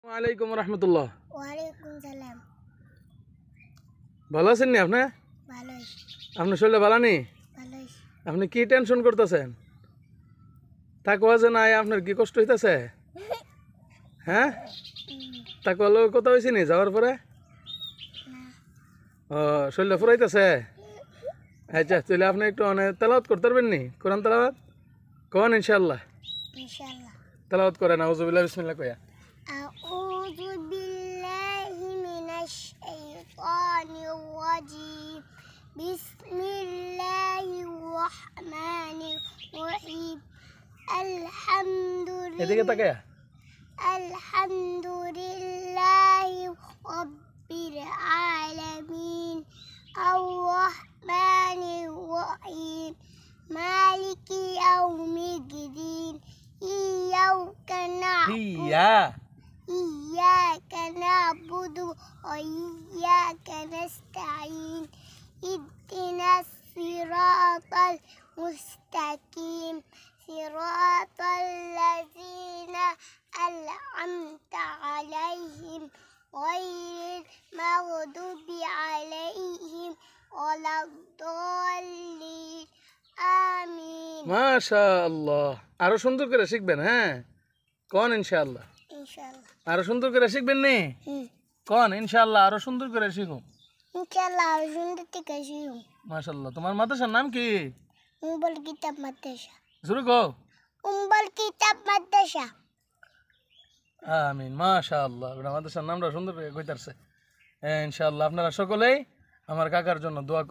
ওয়ালাইকুম রহমতুল্লাহ। ওয়ালাইকুম সালাম। ভালো আছেন নি আপনি? ভালো আপনার শরীরে ভালো নেই? ভালো আপনি কি টেনশন করতেছেন? তাকওয়া যে নাই, আপনার কি কষ্ট হইতেছে? হ্যাঁ, তাকওয়া লোক কথা হয়েছে নি যাওয়ার পরে? ও, শরীরে ফুরাইতেছে। আচ্ছা, তাহলে আপনি একটু তেলাওয়াত করতে পারবেন নি? কোরআন তেলাওয়াত কোন ইনশাআল্লাহ। ইনশাআল্লাহ। তেলাওয়াত করেন। আউযুবিল্লাহি বিসমিল্লাহ কইয়া। আউযু বিল্লাহি মিনাশ শাইতানির রাজিম। বিসমিল্লাহির রহমানির রহিম। এদিকে তাকায়া। আলহামদুলিল্লাহি রাব্বিল আলামিন। আর-রহমানির রহিম। মালিকি ইয়াউমিদ্দিন। إياك نعبد وإياك نستعين. اهدنا الصراط المستقيم صراط الذين أنعمت عليهم غير المغضوب عليهم ولا الضالين آمين. মাশাআল্লাহ, আরো সুন্দর করে শিখবেন। হ্যাঁ, কোন ইনশাআল্লাহ। ইনশাআল্লাহ। আরো সুন্দর করে শিখবেন নি? কোন ইনশাআল্লাহ, আরো সুন্দর করে শিখো। ইনশাআল্লাহ আর সুন্দর থেকে শিখুন। মাশাআল্লাহ। তোমার মাদ্রাসার নাম কি? উম্বল কিতাব মাদ্রাসা। শুরু কও। উম্বল কিতাব মাদ্রাসা। আমিন। মাশাআল্লাহ, মাদ্রাসার নামটা সুন্দর করে কইতারছে। ইনশাআল্লাহ আপনারা সকলেই আমার কাকার জন্য দোয়া